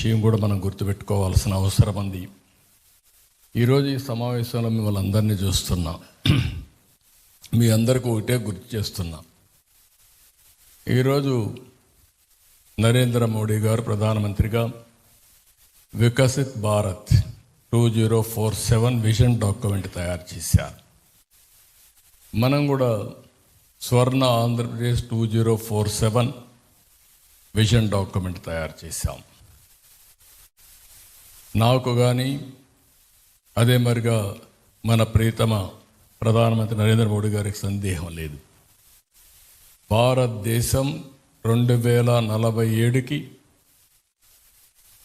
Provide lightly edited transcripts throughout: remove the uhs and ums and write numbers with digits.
విషయం కూడా మనం గుర్తుపెట్టుకోవాల్సిన అవసరం ఉంది. ఈరోజు ఈ సమావేశంలో మిమ్మల్ని అందరినీ చూస్తున్నా, మీ అందరికీ ఒకటే గుర్తు చేస్తున్నా. ఈరోజు నరేంద్ర మోడీ గారు ప్రధానమంత్రిగా వికసిత్ భారత్ 2047 విజన్ డాక్యుమెంట్ తయారు చేశారు. మనం కూడా స్వర్ణ ఆంధ్రప్రదేశ్ 2047 విజన్ డాక్యుమెంట్ తయారు చేశాం. నాకు కానీ అదే మరిగా మన ప్రియతమ ప్రధానమంత్రి నరేంద్ర మోడీ గారికి సందేహం లేదు, భారతదేశం 2047కి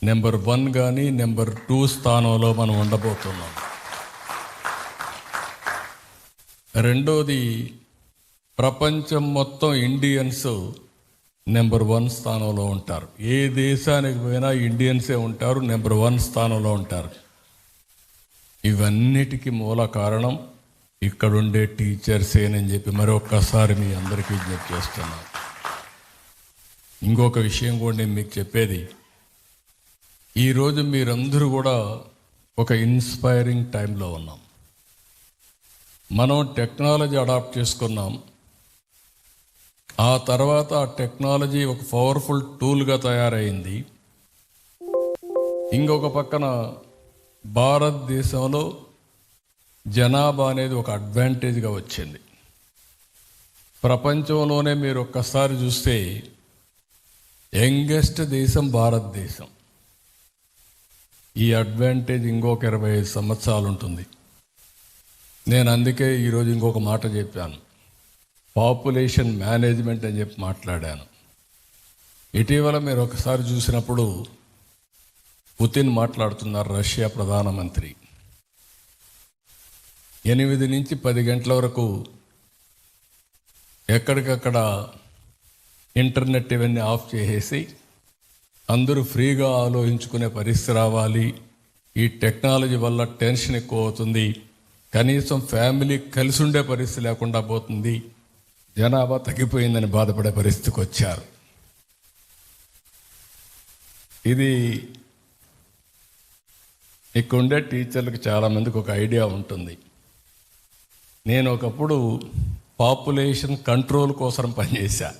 నెంబర్ 1 కానీ నెంబర్ 2 స్థానంలో మనం ఉండబోతున్నాం. రెండోది, ప్రపంచం మొత్తం ఇండియన్స్ నెంబర్ 1 స్థానంలో ఉంటారు. ఏ దేశానికి పోయినా ఇండియన్సే ఉంటారు, నెంబర్ 1 స్థానంలో ఉంటారు. ఇవన్నిటికీ మూల కారణం ఇక్కడుండే టీచర్సేనని చెప్పి మరొక్కసారి మీ అందరికీ విజ్ఞప్తి చేస్తున్నాను. ఇంకొక విషయం కూడా నేను మీకు చెప్పేది, ఈరోజు మీరందరూ కూడా ఒక ఇన్స్పైరింగ్ టైంలో ఉన్నాం. మనం టెక్నాలజీ అడాప్ట్ చేసుకున్నాం. ఆ తర్వాత ఆ టెక్నాలజీ ఒక పవర్ఫుల్ టూల్గా తయారైంది. ఇంకొక పక్కన భారతదేశంలో జనాభా అనేది ఒక అడ్వాంటేజ్గా వచ్చింది. ప్రపంచంలోనే మీరు ఒక్కసారి చూస్తే యంగెస్ట్ దేశం భారతదేశం. ఈ అడ్వాంటేజ్ ఇంకొక 25 సంవత్సరాలు ఉంటుంది. నేను అందుకే ఈరోజు ఇంకొక మాట చెప్పాను, పాపులేషన్ మేనేజ్మెంట్ అని చెప్పి మాట్లాడాను. ఇటీవల మీరు ఒకసారి చూసినప్పుడు పుతిన్ మాట్లాడుతున్నారు, రష్యా ప్రధానమంత్రి. 8 నుంచి 10 గంటల వరకు ఎక్కడికక్కడ ఇంటర్నెట్ ఇవన్నీ ఆఫ్ చేసేసి అందరూ ఫ్రీగా ఆలోచించుకునే పరిస్థితి రావాలి. ఈ టెక్నాలజీ వల్ల టెన్షన్ ఎక్కువ అవుతుంది, కనీసం ఫ్యామిలీ కలిసి ఉండే పరిస్థితి లేకుండా పోతుంది, జనాభా తగ్గిపోయిందని బాధపడే పరిస్థితికి వచ్చారు. ఇది ఇక్కడ ఉండే టీచర్లకు చాలామందికి ఒక ఐడియా ఉంటుంది. నేను ఒకప్పుడు పాపులేషన్ కంట్రోల్ కోసం పనిచేశా.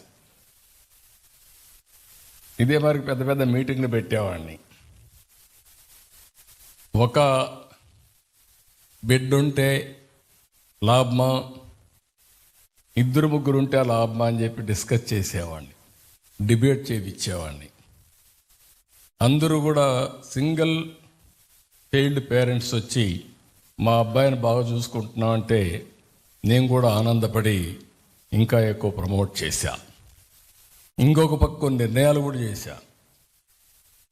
ఇదే మరి పెద్ద పెద్ద మీటింగ్లు పెట్టేవాడిని. ఒక బిడ్డ ఉంటే లాభమా, 2-3 ఉంటే లాభమా అని చెప్పి డిస్కస్ చేసేవాడిని, డిబేట్ చేయించేవాడిని. అందరూ కూడా సింగిల్ చైల్డ్ పేరెంట్స్ వచ్చి మా అబ్బాయిని బాగా చూసుకుంటున్నా అంటే నేను కూడా ఆనందపడి ఇంకా ఎక్కువ ప్రమోట్ చేశా. ఇంకొక పక్క కొన్ని నిర్ణయాలు కూడా చేశా.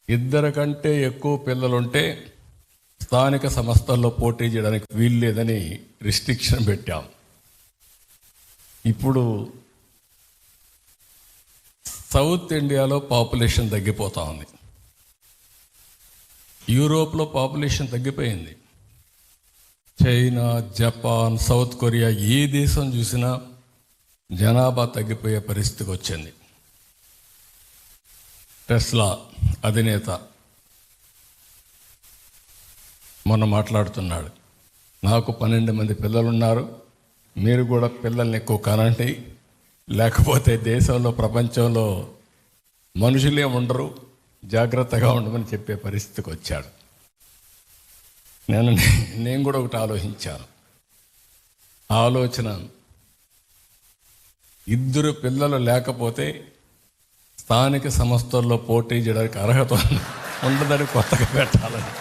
2 కంటే ఎక్కువ పిల్లలుంటే స్థానిక సంస్థల్లో పోటీ చేయడానికి వీలు లేదని రిస్ట్రిక్షన్ పెట్టాం. ఇప్పుడు సౌత్ ఇండియాలో పాపులేషన్ తగ్గిపోతా ఉంది, యూరోప్లో పాపులేషన్ తగ్గిపోయింది, చైనా, జపాన్, సౌత్ కొరియా ఏ దేశం చూసినా జనాభా తగ్గిపోయే పరిస్థితికి వచ్చింది. టెస్లా అధినేత మొన్న మాట్లాడుతున్నాడు, నాకు 12 మంది పిల్లలున్నారు, మీరు కూడా పిల్లల్ని ఎక్కువ కనండి, లేకపోతే దేశంలో ప్రపంచంలో మనుషులే ఉండరు, జాగ్రత్తగా ఉండమని చెప్పే పరిస్థితికి వచ్చాడు. నేను కూడా ఒకటి ఆలోచించాను. ఆలోచన, 2 పిల్లలు లేకపోతే స్థానిక సంస్థల్లో పోటీ చేయడానికి అర్హత ఉండదని కొత్తగా పెట్టాలని.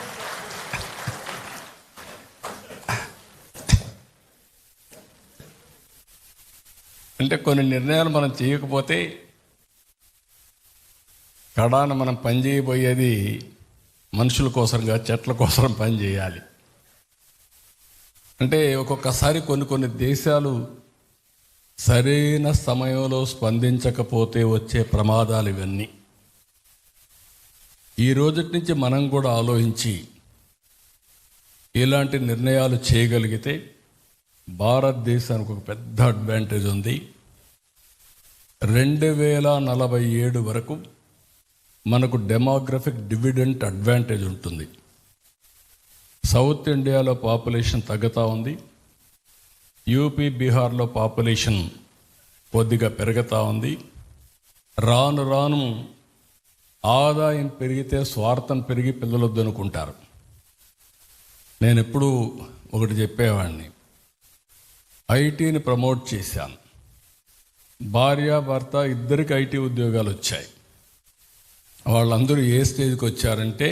అంటే కొన్ని నిర్ణయాలు మనం చేయకపోతే కడాన మనం పని చేయబోయేది మనుషుల కోసంగా, చెట్ల కోసం పని చేయాలి. అంటే ఒక్కొక్కసారి కొన్ని దేశాలు సరైన సమయంలో స్పందించకపోతే వచ్చే ప్రమాదాలు ఇవన్నీ. ఈ రోజటి నుంచి మనం కూడా ఆలోచించి ఇలాంటి నిర్ణయాలు చేయగలిగితే భారతదేశానికి ఒక పెద్ద అడ్వాంటేజ్ ఉంది. 2047 వరకు మనకు డెమోగ్రఫిక్ డివిడెంట్ అడ్వాంటేజ్ ఉంటుంది. సౌత్ ఇండియాలో పాపులేషన్ తగ్గుతూ ఉంది, యూపీ బీహార్లో పాపులేషన్ కొద్దిగా పెరుగుతూ ఉంది. రాను రాను ఆదాయం పెరిగితే స్వార్థం పెరిగి పిల్లలు వద్దనుకుంటారు. నేను ఎప్పుడూ ఒకటి చెప్పేవాడిని, ఐటీని ప్రమోట్ చేశాను. భార్యాభర్త ఇద్దరికి ఐటీ ఉద్యోగాలు వచ్చాయి. వాళ్ళందరూ ఏ స్టేజ్కి వచ్చారంటే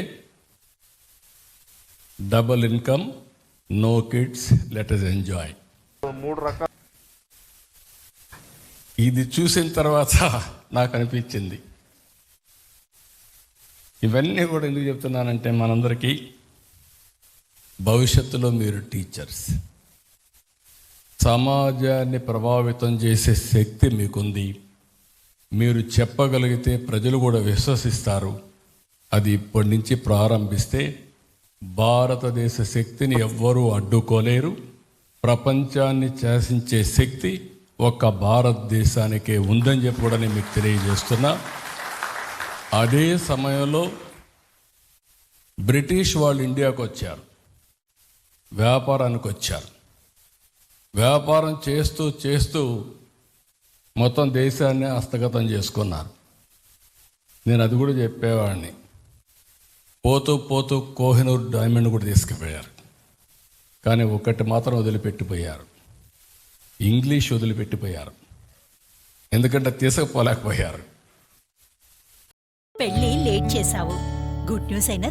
double income, no kids, let us enjoy. ఇది చూసిన తర్వాత నాకు అనిపించింది, ఇవన్నీ కూడా ఎందుకు చెప్తున్నానంటే మనందరికీ భవిష్యత్తులో మీరు టీచర్స్, సమాజాన్ని ప్రభావితం చేసే శక్తి మీకుంది. మీరు చెప్పగలిగితే ప్రజలు కూడా విశ్వసిస్తారు. అది ఇప్పటి నుంచి ప్రారంభిస్తే భారతదేశ శక్తిని ఎవ్వరూ అడ్డుకోలేరు. ప్రపంచాన్ని శాసించే శక్తి ఒక్క భారతదేశానికే ఉందని చెప్పి కూడా నేను మీకు తెలియజేస్తున్నా. అదే సమయంలో బ్రిటిష్ వాళ్ళు ఇండియాకు వచ్చారు, వ్యాపారానికి వచ్చారు. వ్యాపారం చేస్తూ చేస్తూ మొత్తం దేశాన్ని హస్తగతం చేసుకున్నారు. నేను అది కూడా చెప్పేవాడిని, పోతూ పోతూ కోహినూర్ డైమండ్ కూడా తీసుకుపోయారు. కానీ ఒకటి మాత్రం వదిలిపెట్టిపోయారు, ఇంగ్లీష్ వదిలిపెట్టిపోయారు. ఎందుకంటే తీసుకుపోలేకపోయారు. పెళ్ళి లేట్ చేశావు, గుడ్ న్యూస్ అయినా